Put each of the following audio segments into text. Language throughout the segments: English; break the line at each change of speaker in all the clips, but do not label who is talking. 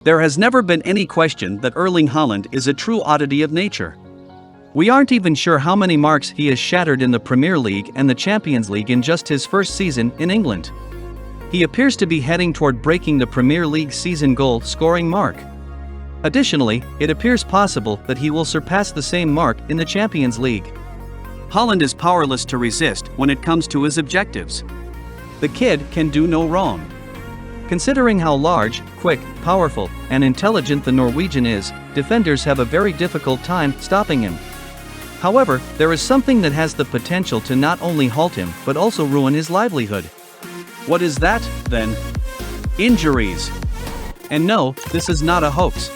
There has never been any question that Erling Haaland is a true oddity of nature. We aren't even sure how many marks he has shattered in the Premier League and the Champions League in just his first season in England. He appears to be heading toward breaking the Premier League season goal-scoring mark. Additionally, it appears possible that he will surpass the same mark in the Champions League. Haaland is powerless to resist when it comes to his objectives. The kid can do no wrong. Considering how large, quick, powerful, and intelligent the Norwegian is, defenders have a very difficult time stopping him. However, there is something that has the potential to not only halt him but also ruin his livelihood. What is that, then? Injuries. And no, this is not a hoax.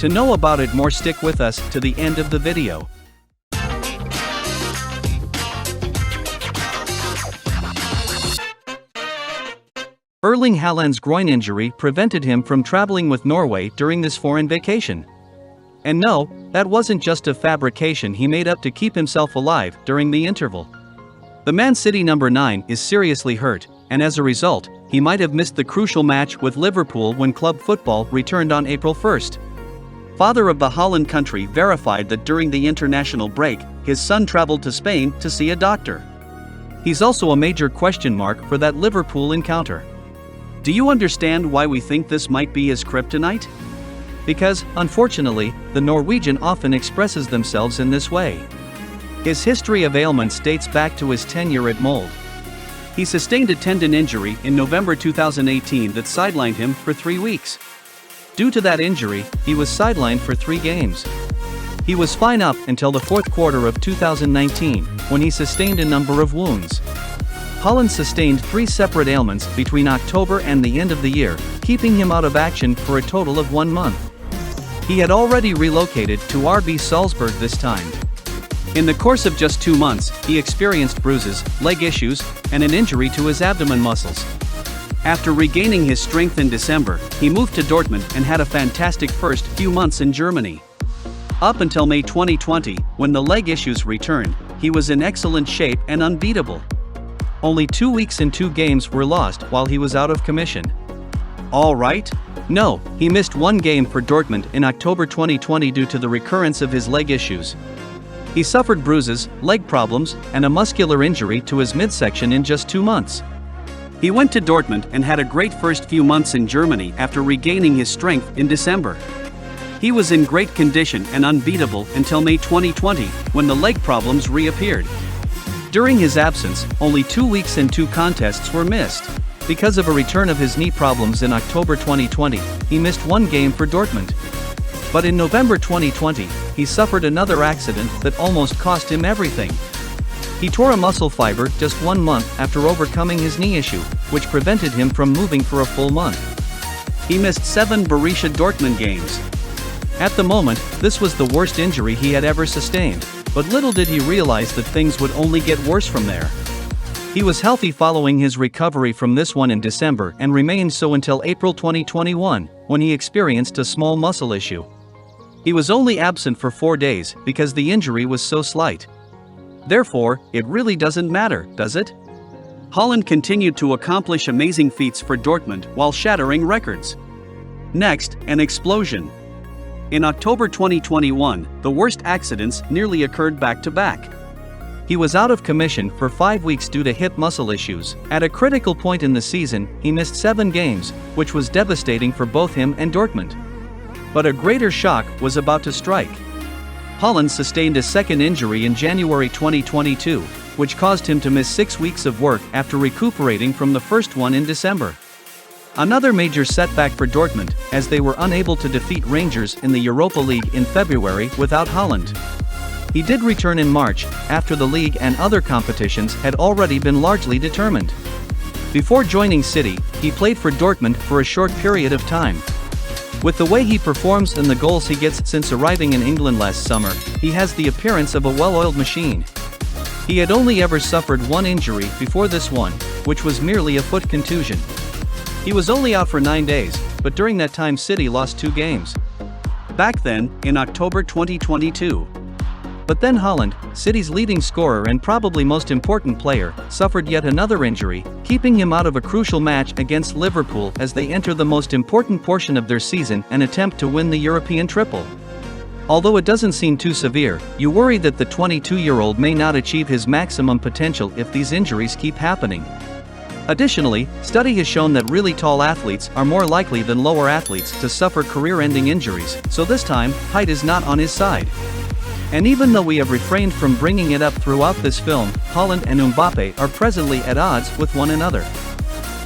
To know about it more, stick with us to the end of the video. Erling Haaland's groin injury prevented him from traveling with Norway during this foreign vacation. And no, that wasn't just a fabrication he made up to keep himself alive during the interval. The Man City number 9 is seriously hurt, and as a result, he might have missed the crucial match with Liverpool when club football returned on April 1st. Father of the Haaland country verified that during the international break, his son traveled to Spain to see a doctor. He's also a major question mark for that Liverpool encounter. Do you understand why we think this might be his kryptonite? Because, unfortunately, the Norwegian often expresses themselves in this way. His history of ailments dates back to his tenure at Molde. He sustained a tendon injury in November 2018 that sidelined him for 3 weeks. Due to that injury, he was sidelined for 3 games. He was fine up until the fourth quarter of 2019, when he sustained a number of wounds. Haaland sustained 3 separate ailments between October and the end of the year, keeping him out of action for a total of 1 month. He had already relocated to RB Salzburg this time. In the course of just 2 months, he experienced bruises, leg issues, and an injury to his abdomen muscles. After regaining his strength in December, he moved to Dortmund and had a fantastic first few months in Germany. Up until May 2020, when the leg issues returned, he was in excellent shape and unbeatable. Only 2 weeks and 2 games were lost while he was out of commission. All right? No, he missed 1 game for Dortmund in October 2020 due to the recurrence of his leg issues. He suffered bruises, leg problems, and a muscular injury to his midsection in just 2 months. He went to Dortmund and had a great first few months in Germany after regaining his strength in December. He was in great condition and unbeatable until May 2020, when the leg problems reappeared. During his absence, only 2 weeks and 2 contests were missed. Because of a return of his knee problems in October 2020, he missed 1 game for Dortmund. But in November 2020, he suffered another accident that almost cost him everything. He tore a muscle fiber just 1 month after overcoming his knee issue, which prevented him from moving for a full month. He missed 7 Borussia Dortmund games. At the moment, this was the worst injury he had ever sustained, but little did he realize that things would only get worse from there. He was healthy following his recovery from this one in December and remained so until April 2021, when he experienced a small muscle issue. He was only absent for 4 days because the injury was so slight. Therefore, it really doesn't matter, does it? Haaland continued to accomplish amazing feats for Dortmund while shattering records. Next, an explosion. In October 2021, the worst accidents nearly occurred back-to-back. He was out of commission for 5 weeks due to hip muscle issues. At a critical point in the season, he missed 7 games, which was devastating for both him and Dortmund. But a greater shock was about to strike. Haaland sustained a second injury in January 2022, which caused him to miss 6 weeks of work after recuperating from the first one in December. Another major setback for Dortmund, as they were unable to defeat Rangers in the Europa League in February without Haaland. He did return in March, after the league and other competitions had already been largely determined. Before joining City, he played for Dortmund for a short period of time. With the way he performs and the goals he gets since arriving in England last summer, he has the appearance of a well-oiled machine. He had only ever suffered 1 injury before this one, which was merely a foot contusion. He was only out for 9 days, but during that time City lost 2 games. Back then, in October 2022. But then Haaland, City's leading scorer and probably most important player, suffered yet another injury, keeping him out of a crucial match against Liverpool as they enter the most important portion of their season and attempt to win the European triple. Although it doesn't seem too severe, you worry that the 22-year-old may not achieve his maximum potential if these injuries keep happening. Additionally, study has shown that really tall athletes are more likely than lower athletes to suffer career-ending injuries, so this time, height is not on his side. And even though we have refrained from bringing it up throughout this film, Haaland and Mbappe are presently at odds with one another.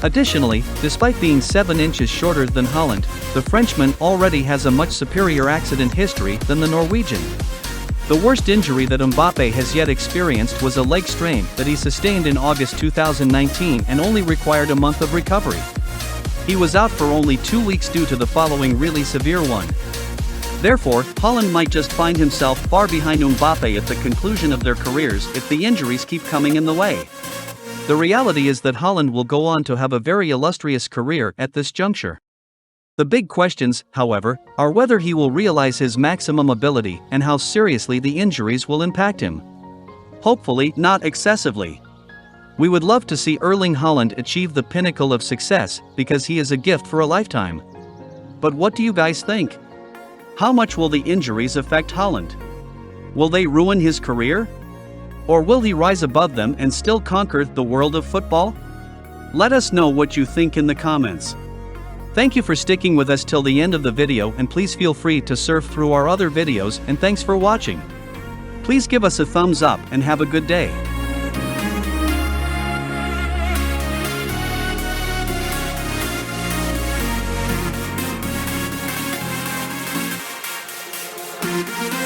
Additionally, despite being 7 inches shorter than Haaland, the Frenchman already has a much superior accident history than the Norwegian. The worst injury that Mbappe has yet experienced was a leg strain that he sustained in August 2019 and only required a month of recovery. He was out for only 2 weeks due to the following really severe one. Therefore, Haaland might just find himself far behind Mbappe at the conclusion of their careers if the injuries keep coming in the way. The reality is that Haaland will go on to have a very illustrious career at this juncture. The big questions, however, are whether he will realize his maximum ability and how seriously the injuries will impact him. Hopefully, not excessively. We would love to see Erling Haaland achieve the pinnacle of success because he is a gift for a lifetime. But what do you guys think? How much will the injuries affect Haaland? Will they ruin his career? Or will he rise above them and still conquer the world of football? Let us know what you think in the comments. Thank you for sticking with us till the end of the video, and please feel free to surf through our other videos, and thanks for watching. Please give us a thumbs up and have a good day.